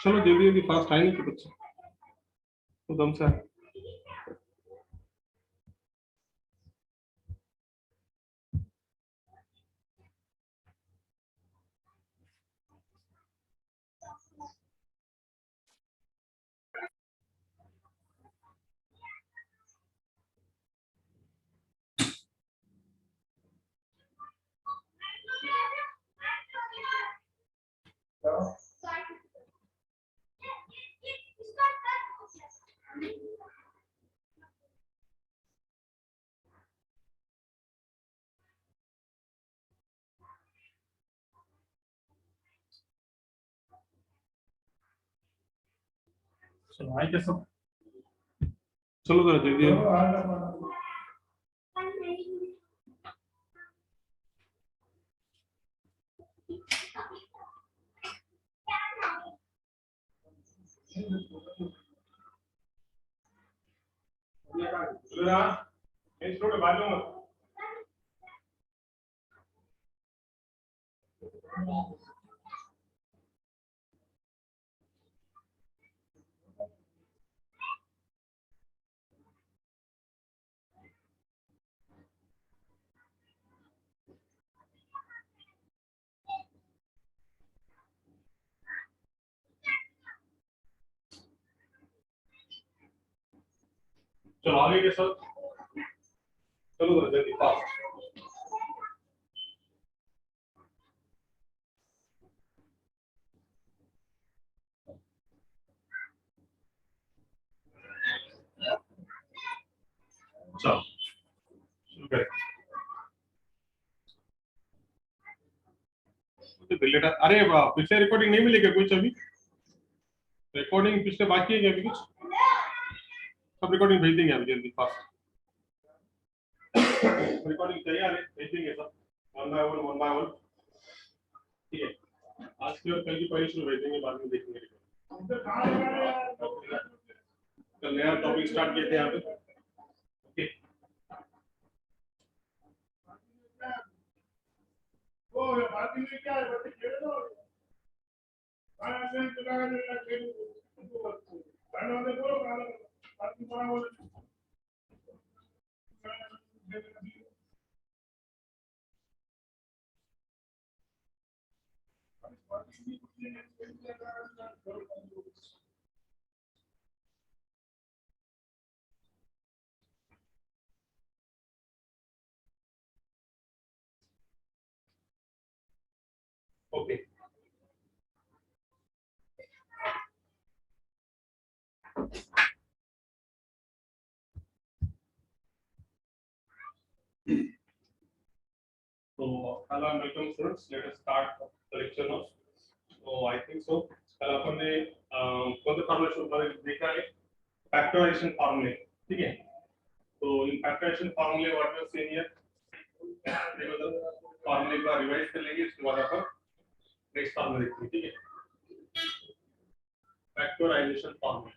चलो जल्दी जल्दी फास्ट आए नहीं तो बच्चे तो दम से चलो आए क्या सब चलो जरा जल्दी चलो आगे के सब चलो जरा जल्दी फास्ट चलो शुरू करें तो बिल्लेट अरे वाह पिछले रिकॉर्डिंग नहीं मिलेगा कुछ अभी रिकॉर्डिंग पिछले बाकी है क्या अभी कुछ सब रिकॉर्डिंग भेज देंगे अभी जल्दी फास्ट रिकॉर्डिंग तैयार है भेज देंगे सब वन बाय वन ठीक है आज की और कल की पहले शुरू भेज देंगे बाद में देखेंगे कल नया टॉपिक स्टार्ट किए थे यहाँ पे ओके ओ बाकी में क्या है बच्चे खेल दो आना से चला गया खेल खाना दे बोलो खाना बाकी बड़ा बोल okay So, hello and welcome students. Let us start the lecture now. So, I think so. कल अपन ने कौन सा फॉर्मूला शुरू कर देखा है फैक्टराइजेशन फॉर्मूले ठीक है तो इन फैक्टराइजेशन फॉर्मूले व्हाट वी सीन हियर देखो तो फॉर्मूले को रिवाइज कर लेंगे उसके बाद अपन नेक्स्ट फॉर्मूला देखते हैं ठीक है फैक्टराइजेशन फॉर्मूला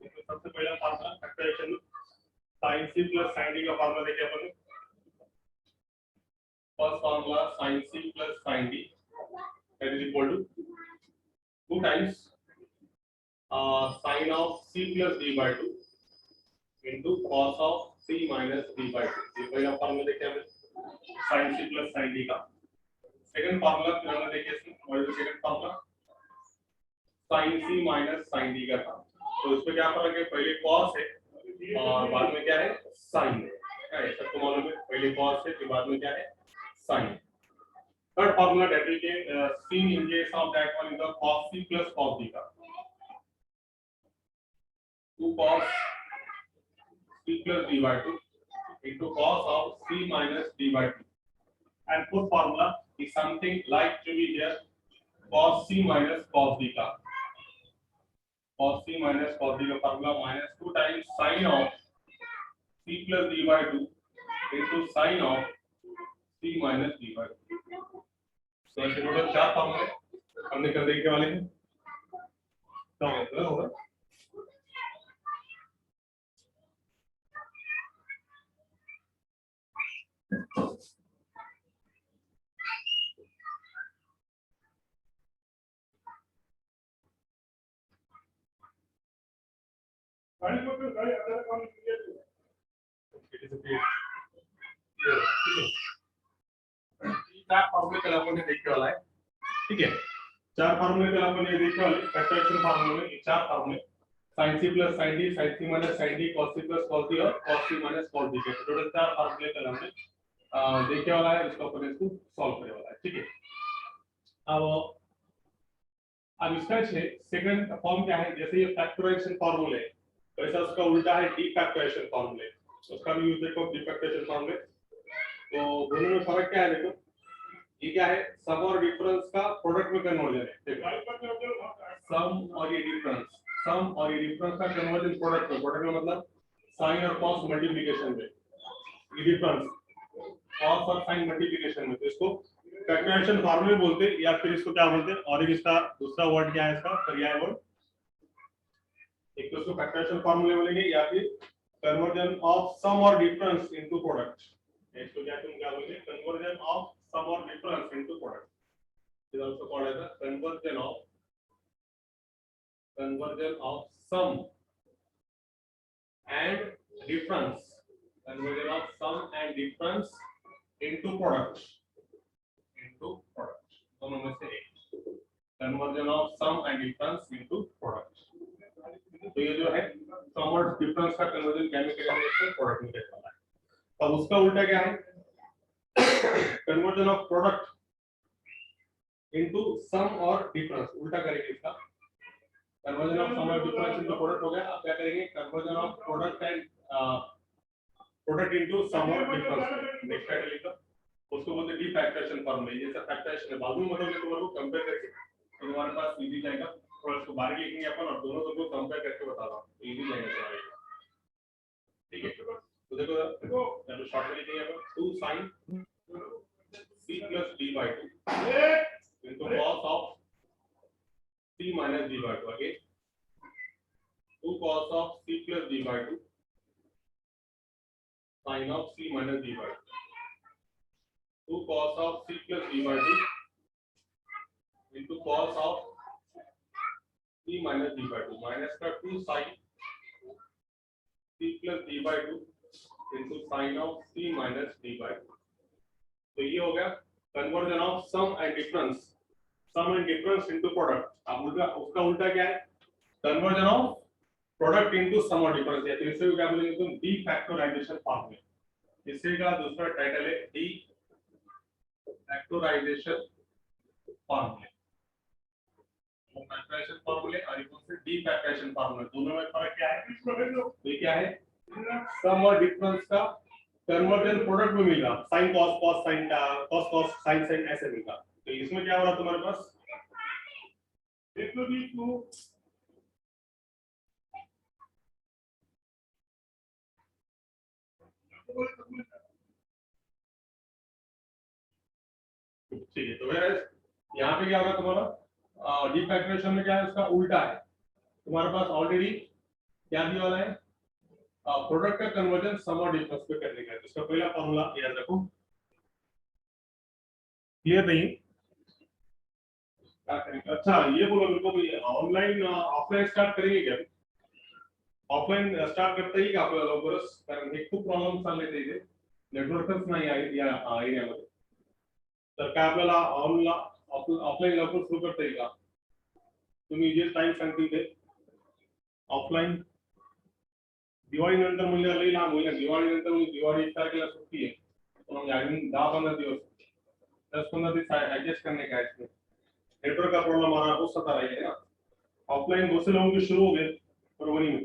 तो सबसे पहला formula factorization sin c plus sin d का फॉर्मूला देखे अपन ने first formula sin c plus sin d that is equal to 2 times sin of c plus d by 2 into cos of c minus d by 2 ये पहला formula देखे हमने sin c plus sin d का second formula फिर हमने देखे इसमें what is the second formula sin c minus sin d का था तो इसमें क्या फर्क है पहले cos है और बाद में क्या है sin है ऐसा तो मालूम है पहले cos है फिर बाद में क्या है sin third formula that we can see in case of that one is the cos c plus cos d का 2 cos c plus d by 2 into cos of c minus d by 2 and fourth formula is something like to be here cos c minus cos d का cos c minus cos d का formula minus 2 times sin of c plus d by 2 into sin of c minus d by 2. तो ऐसे total 4 फॉर्मूले हमने कर देखने वाले हैं। तो होगा चार फॉर्मूले कल अपन ने देखने वाला है, ठीक है। चार फॉर्मूले कल अपन ने देखने वाले फैक्टराइजेशन फॉर्मूले ये चार फॉर्मूले sin c plus sin d sin c minus sin d cos c plus cos d और cos c minus cos d के टोटल चार फॉर्मूले कल हमने देखने वाला है, इसको अपन इसको सॉल्व करने वाला है, ठीक है। अब इसका सेकंड फॉर्म क्या है, जैसे ये फैक्टराइजेशन फॉर्मूले वैसा उसका उल्टा है डी फैक्टराइजेशन फॉर्मूले, उसका भी यूज देखो डी फैक्टराइजेशन फॉर्मूले। तो दोनों में फर्क क्या है देखो, ये क्या है सम और डिफरेंस का प्रोडक्ट में कन्वर्जन है, देखो सम और ये डिफरेंस का कन्वर्जन प्रोडक्ट में मतलब साइन और कॉस मल्टीप्लिकेशन में, ये डिफरेंस कॉस और साइन मल्टीप्लिकेशन में, तो इसको फैक्टराइजेशन फॉर्मूले बोलते हैं या फिर इसको क्या बोलते हैं, और इसका दूसरा वर्ड क्या है इसका पर्याय वर्ड, एक तो इसको फैक्टराइजेशन फॉर्मूले बोलेंगे या फिर कन्वर्जन ऑफ सम और डिफरेंस इनटू प्रोडक्ट, इसको क्या बोलेंगे कन्वर्जन ऑफ सम और difference into product, is also called as the conversion of sum and difference into product दोनों में से एक conversion of sum and difference into product. तो ये जो है सम और डिफरेंस का कन्वर्जन केमिकल रिएक्शन प्रोडक्ट में करना है। अब उसका उल्टा क्या है conversion of product into sum और डिफरेंस, उल्टा करेंगे इसका, कन्वर्जन ऑफ सम और डिफरेंस इनटू प्रोडक्ट हो गया। अब क्या करेंगे conversion of product and product into sum और डिफरेंस, नेक्स्ट टाइटल लिखो, उसको बोलते हैं डी फैक्टराइजेशन फॉर्मूला। ये सब फैक्टराइजेशन है, बाद में मतलब तुम्हारे को कंपेयर करके तो तुम्हारे पास इजी जाएगा, थोड़ा इसको बाहर लिखेंगे अपन और दोनों को कंपेयर करके बता रहा हूं, इजी जाएगा तुम्हारे लिए, ठीक है। तो देखो चलो शॉर्ट में लिखेंगे अपन 2 sin c plus d by 2 into cos of c minus d by 2, again 2 cos of c plus d by 2 sin of c minus d by 2, 2 cos of c plus d by 2 into cos of c minus d by 2 minus का 2 sin c plus d by 2 into sin of c minus d by 2। तो ये हो गया conversion of sum and difference into product. अब उसका उल्टा क्या है conversion of product into sum और डिफरेंस, या फिर इसे क्या बोलेंगे तुम डी फैक्टराइजेशन फॉर्मूला। इसी का दूसरा टाइटल है डी फैक्टराइजेशन फॉर्मूला, फैक्टराइजेशन फॉर्मूले और इनको से डी फैक्टराइजेशन फॉर्मूला, दोनों में फर्क क्या है, तो क्या है सम और डिफरेंस का कन्वर्जन प्रोडक्ट में मिलेगा, sin cos cos sin cos sin sin ऐसे मिलेगा। तो इसमें क्या हो रहा है तुम्हारे पास देख लो जी तो ठीक है। तो यहाँ पे क्या होगा तुम्हारा डी फैक्टराइजेशन में क्या है उसका उल्टा है, तुम्हारे पास ऑलरेडी क्या दिया वाला है प्रोडक्ट का कन्वर्जन सम और डिफरेंस पे करने का है। तो इसका पहला फॉर्मूला याद रखो, क्लियर नहीं क्या करेंगे। अच्छा ये बोलो मेरे को भी ऑनलाइन ऑफलाइन स्टार्ट करेंगे क्या, ऑफलाइन स्टार्ट करता ही का आपल्याला लवकरच, कारण हे खूप प्रॉब्लेम चालले ते इथे नेटवर्कच नाही आहे या एरियामध्ये, तर काय आपल्याला ऑफलाइन लवकर सुरू करता येईल का, तुम्ही जे टाइम सांगतील ते ऑफलाइन दिवाळी नंतर म्हणजे लई लांब होईल, दिवाळी नंतर म्हणजे दिवाळी 1 तारखेला सुट्टी आहे, तो म्हणजे अजून 10-15 दिवस 10-15 दिन एडजस्ट करने का है इसमें, नेटवर्क का प्रॉब्लम आ रहा है वो सता रही है ना। ऑफलाइन बहुत से लोगों के शुरू हो गए फरवरी में,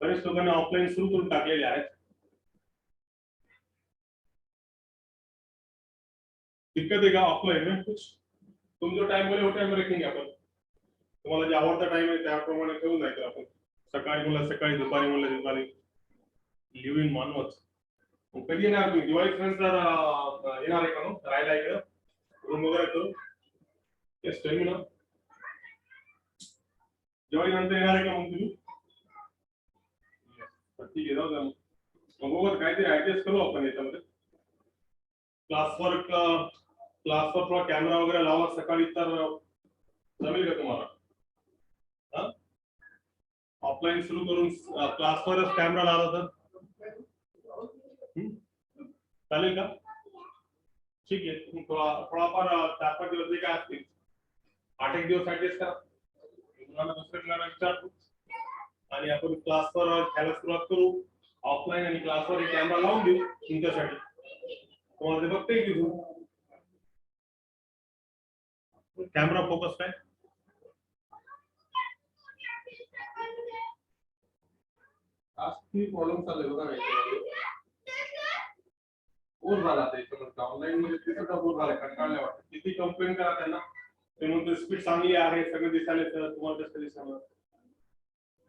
बरेच लोकांनी ऑफलाइन सुरू करून टाकलेले आहेत, दिक्कत है का ऑफलाइन में कुछ तुम जो टाइम बोले वो टाइम रखेंगे आपण तुम्हाला जे आवडता टाइम आहे त्याप्रमाणे ठेवून जायचं आपण सकाळी मला सकाळी दुपारी मला दुपारी लिव्ह इन मानवच कधी येणार तुम्ही दिवाळी फ्रेंड्सला येणार आहे का मग राहायला इकडं रूम वगैरे करू येस टाइम ना दिवाळी नंतर येणार आहे का मग तुम्ही ठीक आहे जाऊ द्या मग बघू काहीतरी ऍडजस्ट करू आपण याच्यामध्ये क्लास वर थोडा कॅमेरा वगैरे लावा सकाळी तर जमेल का तुम्हाला ऑफलाईन सुरू करून क्लासवरच कॅमेरा लावला तर चालेल का ठीक आहे थोडाफार 4-5 दिवस जे काय असतील 8-1 दिवस ऍडजस्ट करा तुम्हाला दुसऱ्या विचारतो आणि आपण क्लासवर खेळायला सुरुवात करू ऑफलाईन आणि क्लासवर कॅमेरा लावून देऊ तुमच्यासाठी तुम्हाला ते बघता येईल कॅमेरा फोकस काय आज की प्रॉब्लेम चालले बघा बोर झाला त्याच्यामध्ये ऑनलाईन मध्ये ते सुद्धा बोर झाला कंटाळले वाटतं किती कंप्लेंट करा त्यांना ते म्हणतो स्पीड चांगली आहे सगळं दिसायला तर तुम्हाला कसं दिसणार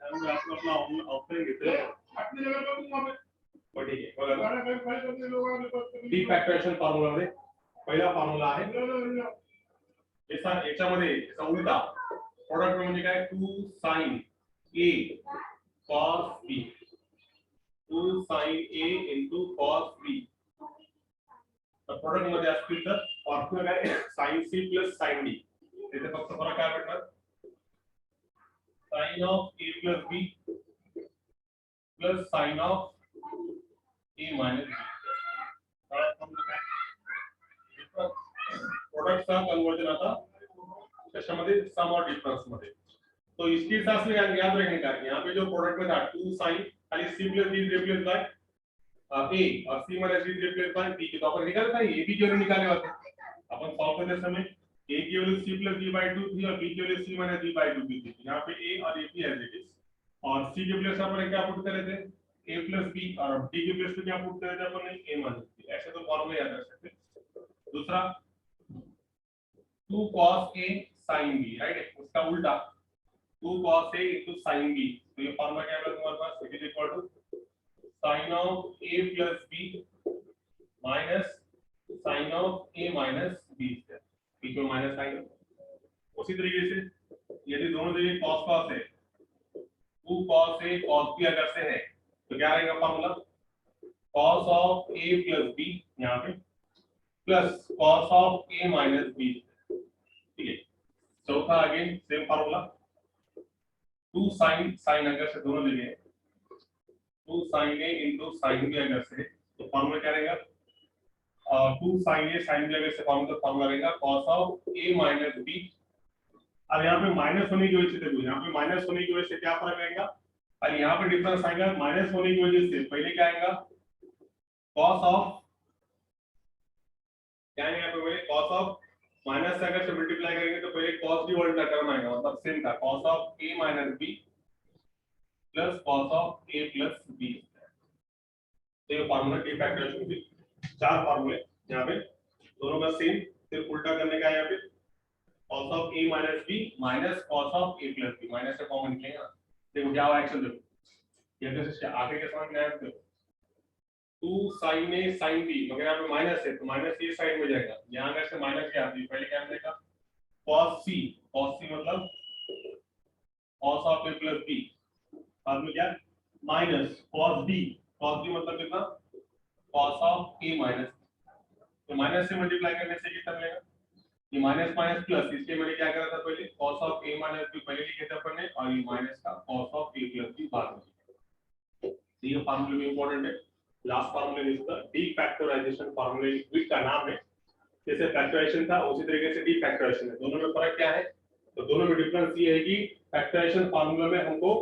त्यामुळे आपण आपला ऑफलाईन घेतोय ठीक आहे बघा डी फॅक्टरेशन फॉर्म्युला मध्ये पहिला फॉर्म्युला आहे याच्यामध्ये याचा उलटा प्रोडक्ट म्हणजे काय 2 sin a cos b 2 sin a into cos b तर प्रोडक्ट मध्ये असतील तर फॉर्म्युला काय sin c plus sin d इथे फक्त फरक काय भेटणार sin of a plus b plus sin of a minus b product का कन्वर्जन आता कशामध्ये सम और डिफरेंस मध्ये तो इसके हिसाब से याद रखने का यहाँ पे जो प्रोडक्ट में था 2 sin खाली c plus d replace by a और c minus d replace by b तो अपन निकाल था ये भी जो निकाले होते अपन सॉल्व करते समय a की value c plus d by 2 थी और b की value c minus d by 2 थी यहाँ पे a और a भी एज इट इज और c के प्लेस अपन क्या पुट कर रहे थे a plus b और d के प्लेस पे क्या पुट कर रहे थे अपन ने a minus b ऐसे तो फॉर्मूला याद रख सकते दूसरा 2 cos a sin b right उसका उल्टा 2 cos a into sin b तो ये फॉर्मूला क्या है तुम्हारे पास it is equal to sin of a plus b minus sin of a minus b b को माइनस साइन उसी तरीके से यदि दोनों जगह cos cos है 2 cos a cos b अगर से है तो क्या रहेगा formula cos of a plus b यहाँ पे plus cos of a minus b ठीक है चौथा अगेन सेम फार्मूला 2 sin अगर से दोनों ले लिए 2 sin a into sin b अगर से तो फार्मूला क्या रहेगा 2 sin a sin b अगर से फार्मूला रहेगा cos of a minus b अब यहाँ पे माइनस होने की वजह से देखो यहाँ पे माइनस होने की वजह से क्या फर्क आएगा और यहाँ पे डिफरेंस आएगा माइनस होने की वजह से पहले क्या आएगा cos of क्या है यहाँ पे cos of माइनस से अगर से मल्टीप्लाई करेंगे तो पहले cos b उल्टा करना आएगा मतलब सेम था cos of a minus b plus cos of a plus b तो ये फार्मूला डी फैक्टराइजेशन की चार फार्मूले यहाँ पे दोनों का सेम सिर्फ उल्टा करने का है यहाँ पे cos of a minus b minus cos of a plus b minus से कॉमन निकलेगा देखो क्या हुआ एक्शन देखो ये कैसे आगे के समान क्या है देखो 2 sin a sin b मगर यहाँ पे माइनस है तो माइनस ये साइड में जाएगा यहाँ अगर से माइनस क्या आती है पहले क्या मिलेगा cos c मतलब cos of a plus b बाद में क्या माइनस cos b मतलब कितना cos of a minus तो माइनस से मल्टीप्लाई करने से कितना मिलेगा ये माइनस माइनस प्लस इसके मैंने क्या करा था पहले cos of a minus b पहले लिखे थे अपन ने और ये माइनस का cos of a plus b बाद में तो ये फार्मूला भी इंपॉर्टेंट है लास्ट फार्मूला इसका डी फैक्टराइजेशन फार्मूला विक का नाम है जैसे फैक्टराइजेशन था उसी तरीके से डी फैक्टराइजेशन है दोनों में फर्क क्या है तो दोनों में डिफरेंस ये है कि फैक्टराइजेशन फार्मूला में हमको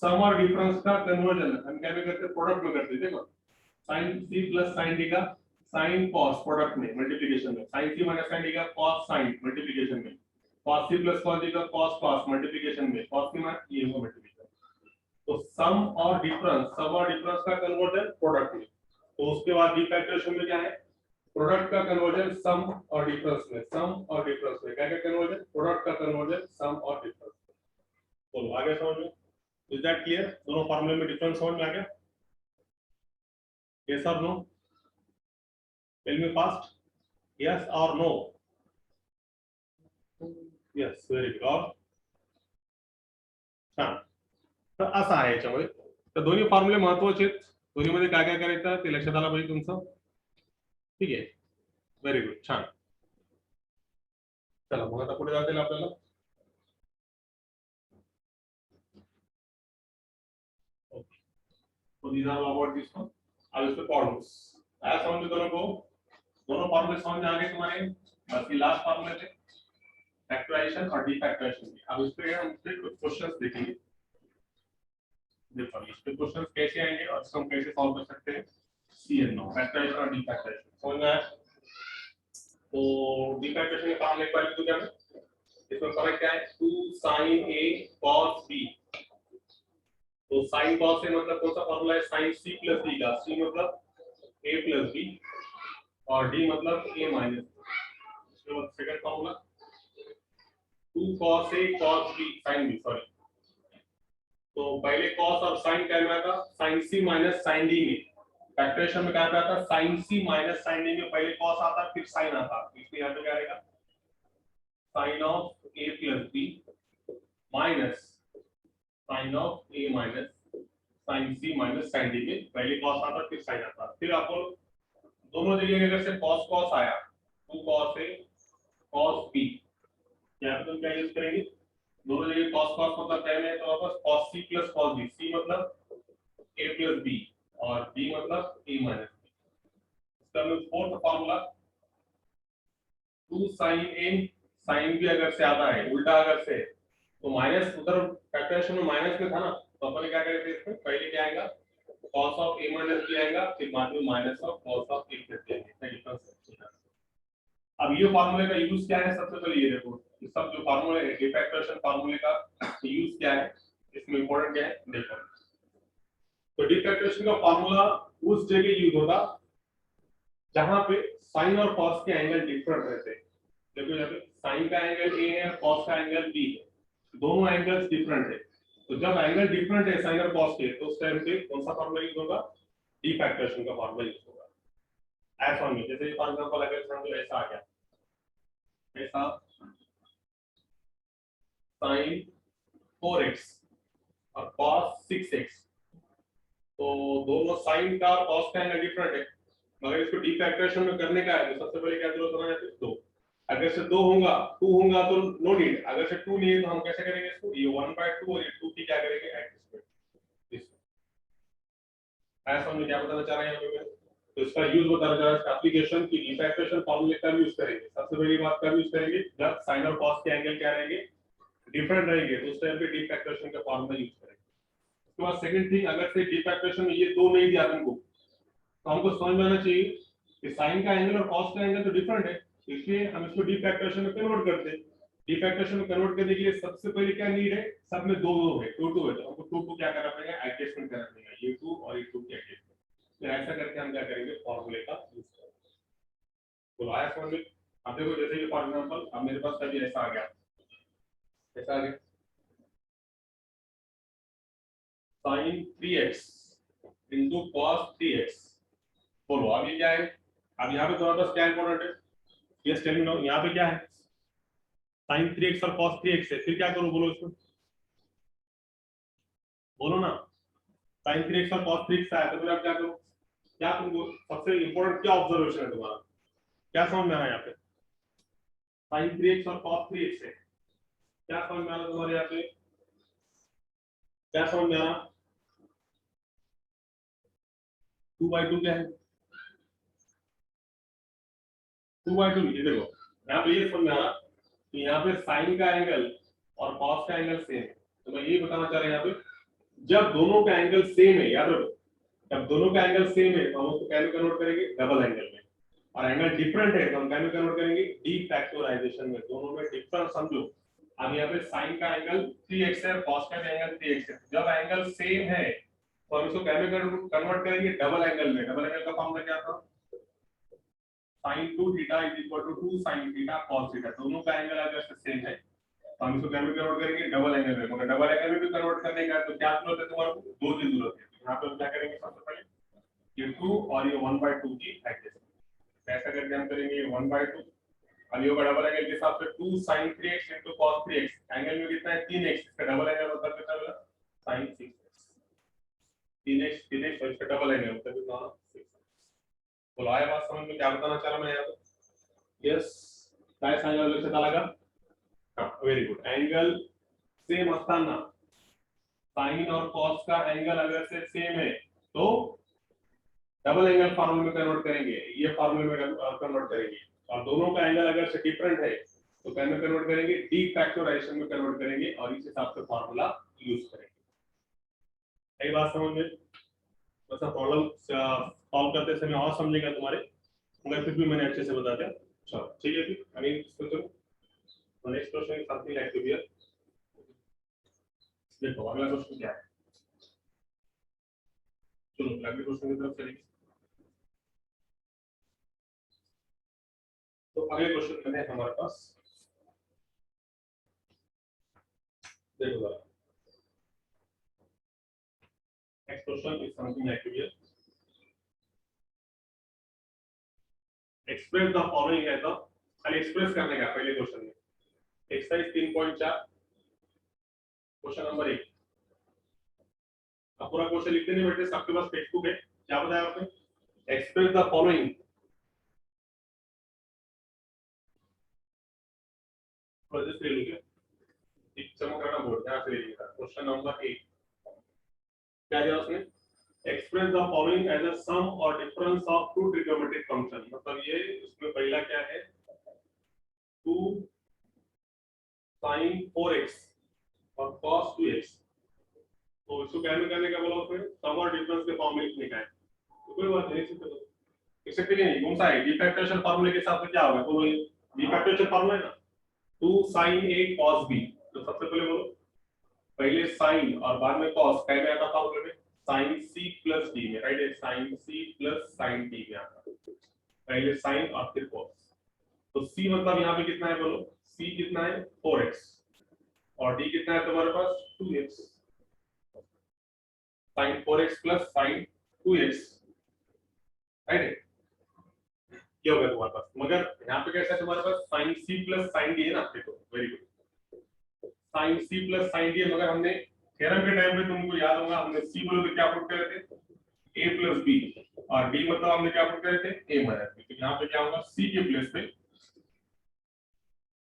सम और डिफरेंस का कन्वर्जन हम क्या में करते प्रोडक्ट में करते देखो sin c plus sin d का sin cos प्रोडक्ट में मल्टीप्लिकेशन में sin c minus sin d का cos sin मल्टीप्लिकेशन में cos c plus cos d का cos मल्टीप्लिकेशन में cos c minus ये होगा मल्टीप्लिकेशन तो सम और डिफरेंस का कन्वर्जन प्रोडक्ट में तो उसके बाद डी फैक्टराइजेशन में क्या है प्रोडक्ट का कन्वर्जन सम और डिफरेंस में, सम और डिफरेंस में क्या क्या कन्वर्जन, प्रोडक्ट का कन्वर्जन सम और डिफरेंस। बोलो आगे समझ में, इज दैट क्लियर? दोनों फॉर्मूले में डिफरेंस समझ में आ गया? यस और no? Tell me fast, yes और नो? Yes, very good. छान. तर असं आहे याच्यामध्ये. तर दोन्ही फॉर्म्युले महत्वाचे आहेत. दोन्हीमध्ये काय काय करायचं ते लक्षात आलं पाहिजे तुमचं. ठीक आहे, व्हेरी गुड, छान. चला मग आता पुढे जातील आपल्याला. ओके, तो these are about this one. अब इसके फॉर्मूल्स आया समझ में दोनों फॉर्मूले समझ में आ गए तुम्हारे? बस ये लास्ट फॉर्मूले थे, फैक्टराइजेशन और डीफैक्टराइजेशन की. अब इस पे हम कुछ क्वेश्चंस देखेंगे. देखो इस पे क्वेश्चंस कैसे आएंगे और इसको हम कैसे सॉल्व कर सकते हैं. सी एंड नो, फैक्टराइजेशन और डीफैक्टराइजेशन समझ में आया? तो डीफैक्टराइजेशन का काम एक बार लिख दो. क्या है इसमें फर्क क्या है? 2 sin a cos b. तो sin cos a मतलब कौन सा फॉर्मूला है? sin c plus d का. c मतलब a plus b और d मतलब a minus. इसके बाद second formula 2 cos a cos b sin b, sorry. तो पहले cos और sin क्या में आता? sin c minus sin d में. फैक्टराइजेशन में क्या आता? sin c minus sin d में पहले cos आता फिर sin आता. इसलिए यहाँ पे क्या रहेगा? sin of a plus b minus sin of a minus sin c minus sin d में पहले cos आता फिर sin आता. फिर आपको दोनों जगह अगर से cos cos आया, 2 cos a cos b, यहाँ पे तुम क्या यूज करेंगे? दोनों जगह cos cos मतलब क्या है? तो वापस cos c plus cos b. c मतलब a plus b और b मतलब a minus b. इसका मतलब fourth formula 2 sin a sin b अगर से आता है उल्टा अगर से, तो माइनस उधर फैक्टराइजेशन में माइनस में था ना, तो अपन क्या करेंगे? इसमें पहले क्या आएगा? cos of a minus b आएगा, फिर बाद में minus of cos of a plus b आएगा. डिफरेंस. अब ये फार्मूले का यूज क्या है? सबसे पहले ये देखो, ये सब जो फार्मूले है डिफैक्टरेशन फार्मूले का यूज क्या है, इसमें इंपॉर्टेंट क्या है देखो. तो डिफैक्टरेशन का फार्मूला उस जगह यूज होता जहां पे साइन और कॉस के एंगल डिफरेंट रहते हैं. देखो यहाँ पे साइन का एंगल ए है, कॉस का एंगल बी है, दोनों एंगल्स डिफरेंट है. तो जब एंगल डिफरेंट है साइन और कॉस के, तो उस टाइम पे कौन सा फार्मूला यूज होगा? डिफैक्टरेशन का फार्मूला यूज होगा. ऐसा में जैसे फॉर एग्जांपल अगर एग्जांपल ऐसा आ गया, ऐसा sin 4x और cos 6x, तो दोनों sin का और cos का एंगल डिफरेंट है, मगर इसको डिफैक्टरेशन में करने का है तो सबसे पहले क्या जरूरत होना है? 2. अगर से 2 होगा, 2 होगा तो नो नीड. अगर से 2 नहीं है तो हम कैसे करेंगे इसको? ये 1/2 और ये 2 की क्या करेंगे? एडजस्टमेंट. ऐसा हमने क्या बताना चाह रहे हैं यहाँ पे? तो इसका यूज बताना चाह रहा है, इसका एप्लीकेशन की डिफैक्टरेशन फार्मूले का यूज करेंगे. सबसे पहली बात का यूज करेंगे जब sin और cos के एंगल क्या रहेंगे? डिफरेंट रहेंगे, तो उस टाइम पे डिफैक्टरेशन का फार्मूला यूज करेंगे. उसके बाद सेकंड थिंग, अगर से डिफैक्टरेशन में ये दो नहीं दिया तुमको, तो हमको समझ में आना चाहिए कि साइन का एंगल और कॉस का एंगल तो डिफरेंट है, इसलिए हम इसको डिफैक्टरेशन में कन्वर्ट करते हैं. डिफैक्टरेशन में कन्वर्ट करने के लिए सबसे पहले क्या नीड है? सब में दो दो है, 2 2 है, तो हमको 2 2 क्या करना पड़ेगा? एडजस्टमेंट करना पड़ेगा. ये 2 और ये 2 की एडजस्टमेंट. फिर ऐसा करके हम क्या करेंगे? फार्मूले का यूज करेंगे. तो आया समझ में? अब देखो जैसे कि फॉर एग्जांपल अब मेरे पास कभी ऐसा आ गया, ऐसा आ गया sin 3x into cos 3x. बोलो अब ये क्या है? अब यहाँ पे तुम्हारे पास क्या इंपॉर्टेंट है? Yes tell me now. यहाँ पे क्या है? sin 3x और cos 3x है. फिर क्या करो बोलो इसको, बोलो ना. sin 3x और cos 3x आया तो फिर आप क्या करो? क्या तुमको सबसे इंपॉर्टेंट क्या ऑब्जर्वेशन है तुम्हारा? क्या समझ में आ रहा है यहाँ पे? sin 3x और cos 3x है. क्या समझ में आ रहा है तुम्हारे यहाँ पे? क्या समझ में आ रहा? 2/2 क्या है? 2/2 ये देखो यहाँ पे ये समझ में आ रहा कि यहाँ पे साइन का एंगल और कॉस का एंगल सेम है. तो मैं ये बताना चाह रहा हूँ यहाँ पे जब दोनों का एंगल सेम है, याद रखो, जब दोनों का एंगल सेम है तो हम उसको क्या में कन्वर्ट करेंगे? डबल एंगल में. और एंगल डिफरेंट है तो हम क्या में कन्वर्ट करेंगे? डीफैक्टराइजेशन में. दोनों में डिफरेंस समझो. अब यहाँ पे साइन का एंगल 3x है, कॉस का एंगल 3x है. जब एंगल सेम है तो हम इसको क्या में कन्वर्ट करेंगे? डबल एंगल में. डबल एंगल का फॉर्मूला क्या था? sin 2 theta is equal to 2 sin theta cos theta, दोनों का एंगल अगर सेम है तो हम इसको क्या में कन्वर्ट करेंगे, डबल एंगल में। मगर डबल एंगल में भी कन्वर्ट करने का तो क्या जरूरत है तुम्हारे को, दो चीज जरूरत है। यहाँ पे हम क्या करेंगे, सबसे पहले ये 2 और ये 1/2 की एडजस्ट, ऐसा करके हम करेंगे 1/2 और ये डबल एंगल के हिसाब से 2 sin 3x into cos 3x, angle में कितना है 3x, इसका डबल एंगल होता है कितना होगा sin 6x, 3x और इसका डबल एंगल होता है कितना 6x। बोलो आया बात समझ में, क्या बताना चाह रहा मैं यहाँ पे? यस, काय सांगायला लक्षात आला का? हां, व्हेरी गुड। एंगल सेम असताना साइन और कॉस का एंगल अगर से सेम है तो डबल एंगल फार्मूले में कन्वर्ट करेंगे, ये फार्मूले में कन्वर्ट करेंगे। और दोनों का एंगल अगर से डिफरेंट है तो क्या में कन्वर्ट करेंगे, डी फैक्टराइजेशन में कन्वर्ट करेंगे और इस हिसाब से फार्मूला यूज करेंगे। यही बात समझ में? बस प्रॉब्लम सॉल्व करते समय और समझेगा तुम्हारे, मगर फिर भी मैंने अच्छे से बता दिया। चलो ठीक है, फिर अभी इसको चलो next question is something like to here. देखो अगला क्वेश्चन क्या है, चलो अगले क्वेश्चन की तरफ चलेंगे। तो अगले क्वेश्चन में है हमारे पास, देखो जरा next question is something like to here. Express the following है तो खाली एक्सप्रेस करने का पहले क्वेश्चन में। Exercise 3.4 question number 1। अब पूरा क्वेश्चन लिखते नहीं बेटे, आपके पास टेक्स्ट बुक है। क्या बताया आपने, एक्सप्रेस द फॉलोइंग, प्रोजेक्ट ले लीजिए, एक चमक रहा बोर्ड यहाँ से लीजिएगा। क्वेश्चन नंबर 1 क्या दिया उसने, express the following as a sum और difference of two trigonometric function. मतलब ये इसमें पहला क्या है, 2 sin 4x और cos 2x, तो इसको क्या करने का बोला उसने, सम और डिफरेंस के फॉर्म में लिखने का है। तो कोई बात नहीं, लिख सकते कि नहीं, कौन सा है, डी फैक्टराइजेशन फार्मूले के हिसाब से क्या होगा, तो डी फैक्टराइजेशन फार्मूला है ना, 2 sin a cos b। तो सबसे पहले बोलो, पहले sin और बाद में cos, क्या में आता फार्मूले में, sin c plus d में, राइट है, sin c plus sin d में आता, पहले sin और फिर cos। तो c मतलब यहाँ पे कितना है बोलो, c कितना है 4x और d कितना है तुम्हारे पास 2x, sin 4x plus sin 2x, right है, क्या होगा तुम्हारे पास। मगर यहाँ पे कैसा है तुम्हारे पास, sin c plus sin d है ना, देखो very good, sin c plus sin d है। मगर हमने थ्योरम के टाइम पे तुमको याद होगा, हमने c बोले तो क्या पुट कर रहे थे, a plus b, और d मतलब हमने क्या पुट कर रहे थे, a minus b। तो यहाँ पे क्या होगा, c के प्लेस पे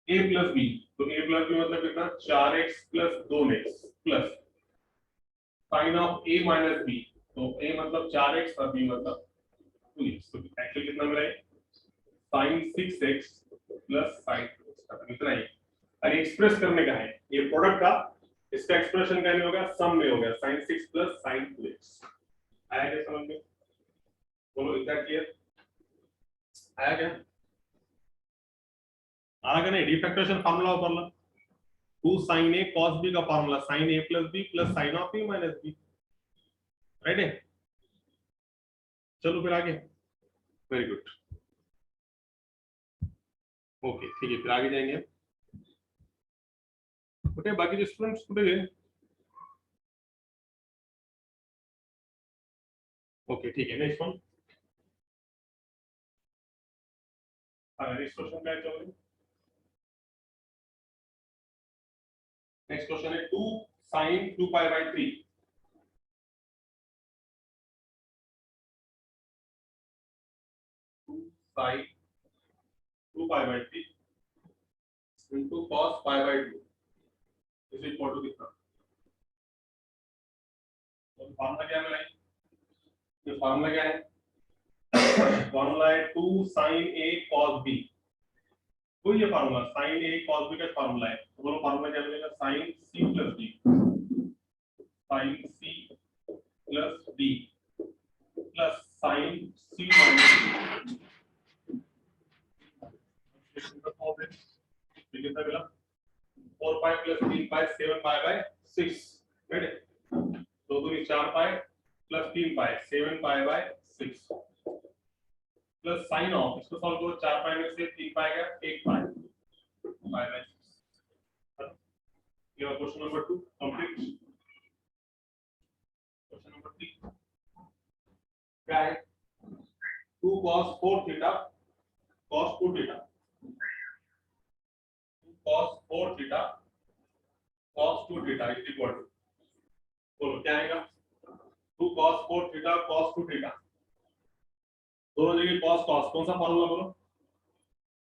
a plus b, तो a plus b मतलब कितना 4x plus 2x plus sin of a minus b, तो a मतलब 4x और b मतलब 2x, तो एक्चुअली कितना मिला है, sin 6x plus sin 2x, इतना ही। और एक्सप्रेस करने का है ये प्रोडक्ट का, इसका एक्सप्रेशन क्या होगा, सम में होगा sin 6 plus sin 2x। आया क्या समझ में, बोलो इज दैट क्लियर, आया क्या, आया क्या नहीं, डी फैक्टराइजेशन फार्मूला ऊपर 2 sin a cos b का formula sin a plus b plus sin of a minus b, right है। चलो फिर आगे, वेरी गुड, ओके ठीक है, फिर आगे जाएंगे। ओके बाकी जो स्टूडेंट्स कुछ गए, ओके ठीक है, नेक्स्ट वन, नेक्स्ट क्वेश्चन क्या है, चलो नेक्स्ट क्वेश्चन है 2 sin 2 pi by 3, 2 sin 2 pi by 3 into cos pi by 2 is equal to कितना। तो फार्मूला क्या मिला है, ये फार्मूला क्या है, फार्मूला है 2 sin a cos b, तो ये formula sin a cos b का फार्मूला है। तो बोलो फार्मूला क्या मिलेगा, sin c plus d, sin c plus d plus sin c minus d, कितना मिला, 4 pi plus 3 pi 7 pi by 6, right है, 2 दूनी 4 pi plus 3 pi 7 pi by 6 plus sign of, इसको सॉल्व करो, 4 पाई में से 3 पाई गया 1 पाई, पाई बाय 6। ये question number 2 complete. Question number 3 क्या है, 2 cos 4 theta cos 2 theta, 2 cos 4 theta cos 2 theta is equal to, बोलो क्या आएगा, 2 cos 4 थीटा cos 2 थीटा, दोनों जगह cos cos, कौन सा फार्मूला बोलो,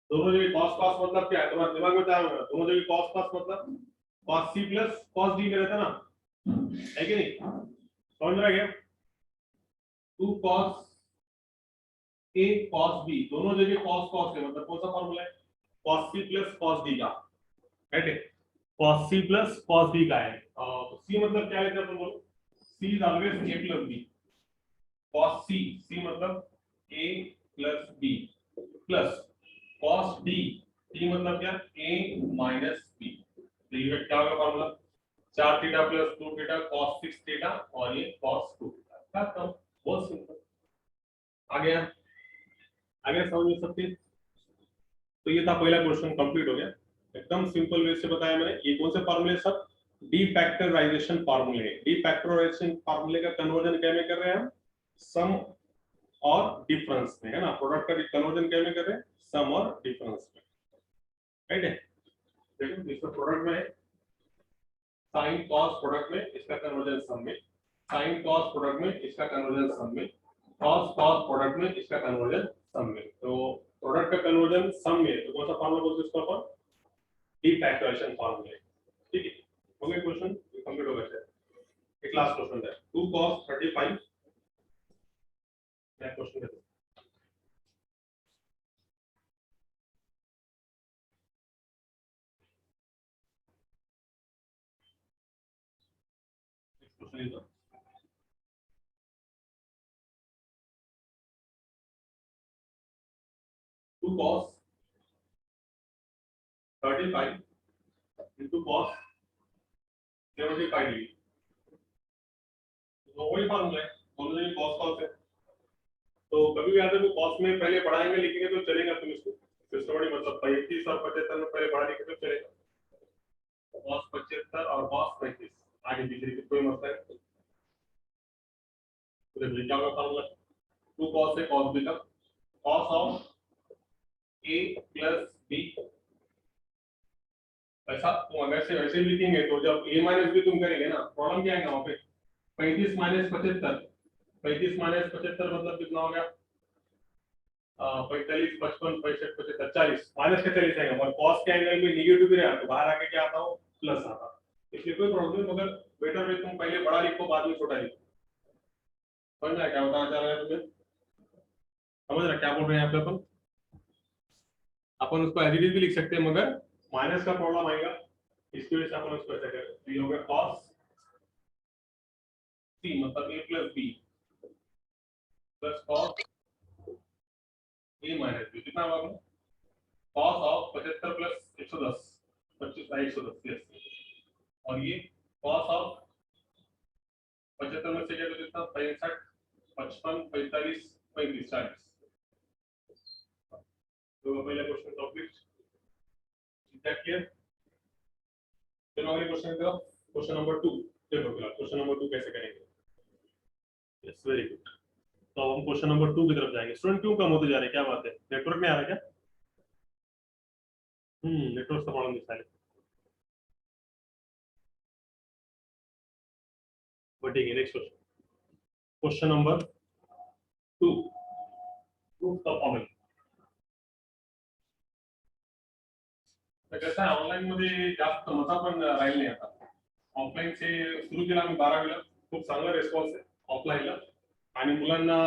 दोनों जगह cos cos मतलब क्या है, तुम्हारे दिमाग में क्या होगा, दोनों जगह cos cos मतलब cos c plus cos d में रहता ना, है कि नहीं, समझ रहा है क्या, 2 cos a cos b, दोनों जगह cos cos है, मतलब कौन सा फार्मूला है, cos c plus cos d का, राइट है, cos c plus cos b का है, तो c मतलब क्या लेते हैं अपन, बोलो c is always a plus b, cos c मतलब a plus b plus cos d, d मतलब क्या, a माइनस b, तो ये क्या होगा formula, 4 theta plus 2 theta cos 6 theta और ये cos 2 थीटा, क्या था, बहुत सिंपल, आ गया, आगे समझ में सकते। तो ये था पहला क्वेश्चन, कंप्लीट हो गया, एकदम सिंपल वे से बताया मैंने। ये कौन से फार्मूले सब, डीफैक्टराइजेशन फार्मूले, डीफैक्टराइजेशन फार्मूले का कन्वर्जन क्या में कर रहे हैं हम, सम और डिफरेंस में, है ना, प्रोडक्ट का कन्वर्जन क्या में कर रहे हैं, सम और डिफरेंस में, राइट है, देखो इसका प्रोडक्ट में है, साइन कॉस प्रोडक्ट में, इसका कन्वर्जन सम में, साइन कॉस प्रोडक्ट में, इसका कन्वर्जन सम में, कॉस कॉस प्रोडक्ट में, इसका कन्वर्जन सम में, तो प्रोडक्ट का कन्वर्जन सम में, तो कौन सा फार्मूला बोलते हैं इसको अपन, डीफैक्टराइजेशन फार्मूला, ठीक है, हो गया क्वेश्चन कंप्लीट हो गया। एक लास्ट क्वेश्चन है, 2 cos 35, मैं क्वेश्चन देता हूं, question is 2 cos 35 into cos 75 degree, तो वही फार्मूला है, दोनों जगह cos cos है, तो कभी भी आते तो cos में पहले बढ़ाएंगे लिखेंगे तो चलेगा, तुम इसको सिस्टमैटिक मतलब 35 और 75 में पहले बढ़ा लिखे तो चलेगा, cos 75 और cos 35 आगे पीछे की कोई मसला है, तो देखिए क्या होगा फार्मूला, 2 cos है cos b का, cos of a plus b, ऐसा तुम अगर से वैसे ही लिखेंगे तो जब a माइनस b तुम करेंगे ना, प्रॉब्लम क्या आएगा वहां पे, 35 माइनस 75, 35 माइनस 75 मतलब कितना हो गया, 45 55 65 75 40, माइनस के 40 आएगा, और cos के एंगल में नेगेटिव भी रहा तो बाहर आके क्या आता हो, प्लस आता, इसलिए कोई प्रॉब्लम नहीं, मगर बेटर वे तुम पहले बड़ा लिखो बाद में छोटा लिखो, समझ रहा क्या बताना चाह रहे हैं तुम्हें, समझ रहा क्या बोल रहे हैं यहाँ पे अपन उसको एज इट इज भी लिख सकते हैं, मगर माइनस का प्रॉब्लम आएगा, इसकी वजह से अपन उसको ऐसा करें, तो ये हो गया cos c मतलब a plus b plus cos a minus b, कितना होगा, cos ऑफ 75 प्लस 110, 25 110, यस, और ये cos ऑफ 75 में से क्या, तो कितना 65 55 45 35 40, तो पहला क्वेश्चन कंप्लीट, ठीक है, क्लियर, चलो अगले क्वेश्चन की तरफ, क्वेश्चन नंबर 2 देखो, क्वेश्चन नंबर 2 कैसे करेंगे, यस वेरी गुड, तो हम क्वेश्चन नंबर 2 की तरफ जाएंगे। स्टूडेंट क्यों कम होते जा रहे हैं, क्या बात है, नेटवर्क नहीं आ रहा क्या, नेटवर्क का प्रॉब्लम दिखा है, बट ठीक है, next question, question number 2, proof the following, तर कसं आहे, ऑनलाईन मध्ये जास्त मता पण राहील नाही आता, ऑफलाईन चे सुरू केला आम्ही 12वीला, खूप चांगला रिस्पॉन्स आहे ऑफलाईनला, आणि मुलांना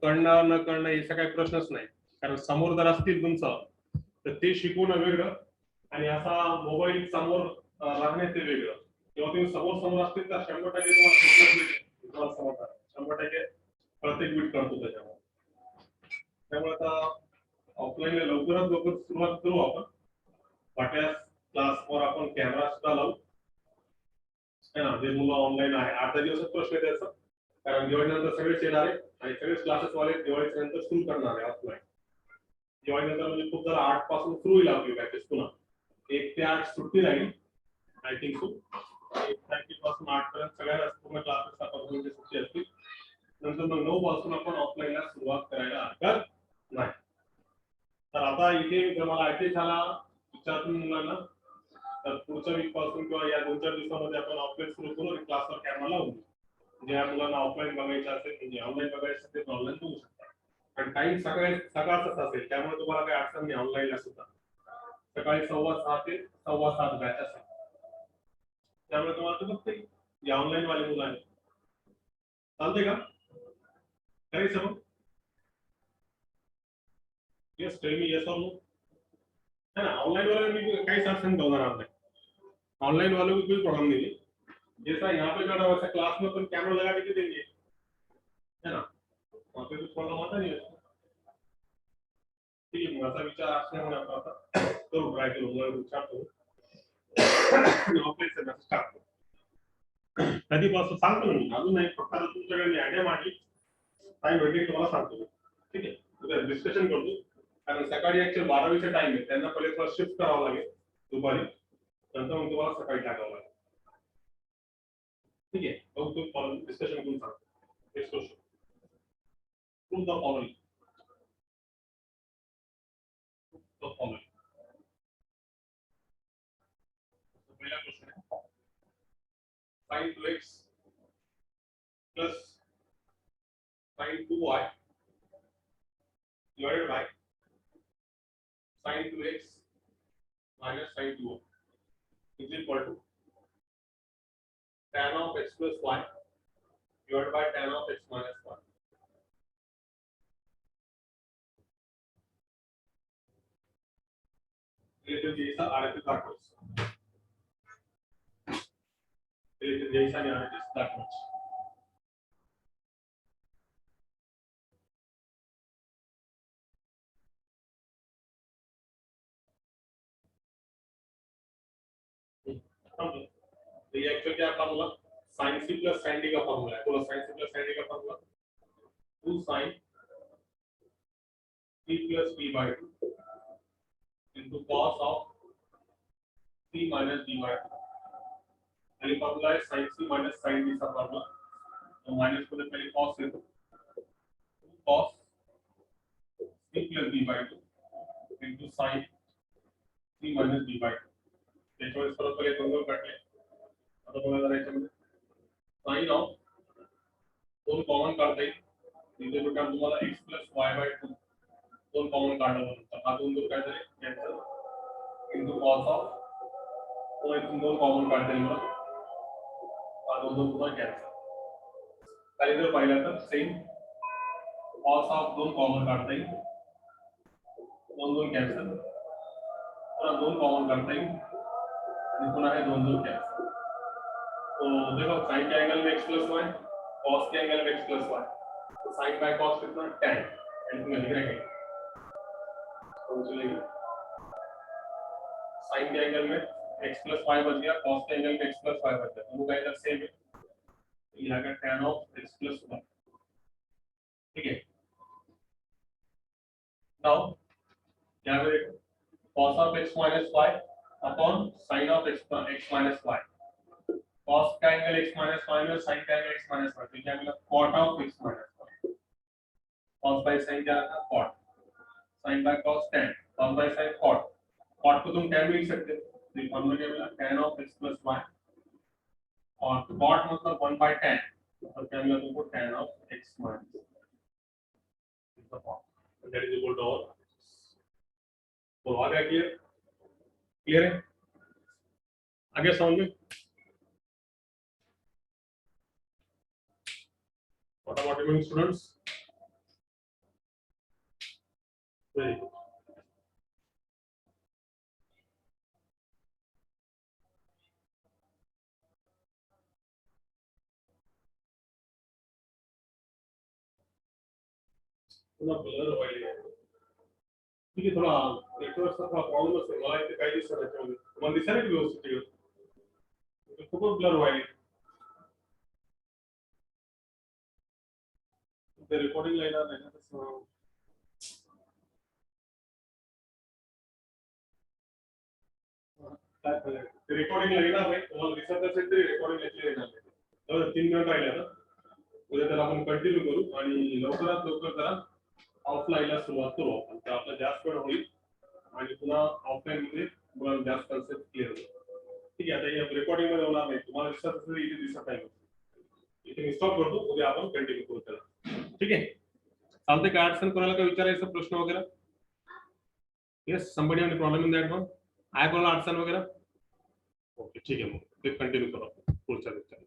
कळणं न कळणं याचा काही प्रश्नच नाही, कारण समोर जर असतील तुमचं तर ते शिकवणं वेगळं आणि असा मोबाईल समोर राहणे ते वेगळं, जेव्हा तुम्ही समोर समोर असतील तर 100% तुम्हाला समजणार, 100% प्रत्येक बीट करतो त्याच्यामुळे, त्यामुळे आता ऑफलाईन लवकरात लवकर सुरुवात करू आपण, वाटल्यास क्लासवर आपण कॅमेरा सुद्धा लावू, है ना, जे मुलं ऑनलाईन आहे 8 दिवसात प्रश्न द्यायचा, कारण दिवाळीनंतर सगळेच येणार आहे, आणि सगळे क्लासेस वाले दिवाळीच्या नंतर सुरू करणार आहे ऑफलाईन. दिवाळीनंतर म्हणजे खूप जरा 8 पासून सुरू होईल आपली बॅचेस पुन्हा. 1 ते 8 सुट्टी राहील आय थिंक सो. 1 तारखेपासून 8 पर्यंत सगळ्या पूर्ण क्लासेस आपण सुट्टी असतील. नंतर मग 9 पासून आपण ऑफलाईनला सुरुवात करायला हरकत नाही. तर आता इथे जर मला ऍटलीस्ट झाला विचारून मुलांना तर पुढच्या वीक पासून किंवा या 2-4 दिवसामध्ये आपण ऑफलाईन सुरू करू आणि क्लासवर कॅमेरा लावू. ज्या मुलांना ऑफलाईन बघायचं असेल म्हणजे ऑनलाईन बघायचं असेल ऑनलाईन बघू शकता. पण टाइम सकाळचाच असेल त्यामुळे तुम्हाला काही अडचण नाही ऑनलाईनला सुद्धा. सकाळी 6:15 ते 7:15 बॅच असेल. त्यामुळे तुम्हाला फक्त जे ऑनलाईन वाले मुलं आहेत चालतंय का? करायचं मग? येस टेल मी येस और नो. है ना, ऑनलाइन वाले में कई सारे संग होगा आपने. ऑनलाइन वालों को कोई प्रॉब्लम नहीं है. जैसा यहाँ पे कर वैसा क्लास में अपन कैमरा लगा के देंगे, है ना, वहाँ पे कुछ प्रॉब्लम आता नहीं है. ठीक है, ऐसा विचार आपने होना था तो ट्राई करूंगा विचार करूँ ऑफलाइन से मैं स्टार्ट करूँ. कधीपासून सांगतो मी अजून नाही फक्त आता तुमच्याकडे मी आयडिया मांडली टाइम भेटेल तुम्हाला सांगतो. ठीक आहे, उद्या डिस्कशन करतो. कारण सकाळी ऍक्च्युअली 12वीचा टाइम आहे त्यांना पहिले थोडा शिफ्ट करावं लागेल दुपारी नंतर मग तुम्हाला सकाळी टाकावं लागेल. ठीक आहे, मग तुम्ही फॉलो डिस्कशन करून सांगतो. Next question prove the following. पहिला क्वेश्चन आहे sin 2x plus sin 2y divided by sin 2x minus sin 2y is equal to tan of x plus y divided by tan of x minus y. Relative जैसा RHS दाखवायचं. Relative जैसा आणि RHS दाखवायचं. तो ये actually क्या formula sin c plus sin d का formula है. बोलो sin c plus sin d का formula 2 sin c plus d by 2 into cos of c minus d by 2. पहले फॉर्मूला है sin c minus sin d का formula. तो minus को पहले cos ले दो. cos c plus d by 2 into sin c minus d by 2. त्याच्यावर परत पहिले दोन काढले. आता बघा जरा याच्यामध्ये sin ऑफ दोन कॉमन काढता येईल. इथे बेटा तुम्हाला x plus y by 2 दोन कॉमन काढलं तर हा दोन काय झाले कॅन्सल into cos ऑफ तो इथून दोन कॉमन काढता येईल मला. हा दोन पुन्हा कॅन्सल. खाली जर पाहिलं तर सेम cos ऑफ दोन कॉमन काढता येईल. दोन कॅन्सल. पुन्हा दोन कॉमन काढता येईल आणि पुन्हा हे दोन कॅन्सल. तो देखो sin के एंगल में x plus y, cos के एंगल में x plus y. तो sin by cos कितना tan. एंड में लिख रहे हैं तो चलेगा sin के एंगल में x plus y बच गया, cos के एंगल में x plus y बच गया. दोनों का इधर सेम है. यहाँ का tan of x plus y. ठीक है. नाउ यहाँ पे देखो cos of x minus y upon sin of x minus y. cos का एंगल x minus y में sin का एंगल x minus y. तो क्या मिला cot of x minus y. cos by sin क्या था cot. sin by cos tan. cos by sin cot. cot को तुम tan भी लिख सकते हो. तो फॉर्मूला क्या मिला tan of x plus y और cot मतलब 1 by tan और क्या मिला तुमको tan of x minus y. that is equal to our. तो आ गया क्लियर? क्लियर है? आगे समझ में? What about you students? Very good. थोड़ा ब्लर हो गया है. ठीक है, थोड़ा नेटवर्क का थोड़ा प्रॉब्लम है. मला इथे काही दिसत नाही त्यामध्ये. तुम्हाला दिसत नाही व्यवस्थित? खूपच ब्लर व्हायला. ते रेकॉर्डिंग येणार नाही ना तसं. रेकॉर्डिंग येणार नाही, तुम्हाला दिसत असेल तरी रेकॉर्डिंग येणार नाही. 3 मिनिट राहिले ना, उद्या त्याला आपण कंटिन्यू करू आणि लवकरात लवकर जरा ऑफलाईनला सुरुवात करू आपण. तर आपला जास्त वेळ होईल आणि पुन्हा ऑफलाईन मध्ये मुलांना जास्त कन्सेप्ट क्लिअर होईल. ठीक आहे, आता या रेकॉर्डिंग मध्ये होणार नाही, तुम्हाला दिसत असेल इथे दिसत आहे. इथे मी स्टॉप करतो, उद्या आपण कंटिन्यू करू त्याला. ठीक आहे, चालते काय अडचण, कोणाला काय विचारायचं प्रश्न वगैरे? Yes, somebody have any problem in that one? आहे कोणाला अडचण वगैरे? ओके ठीक आहे, मग ते कंटिन्यू करू पुढच्या लेक्चरला.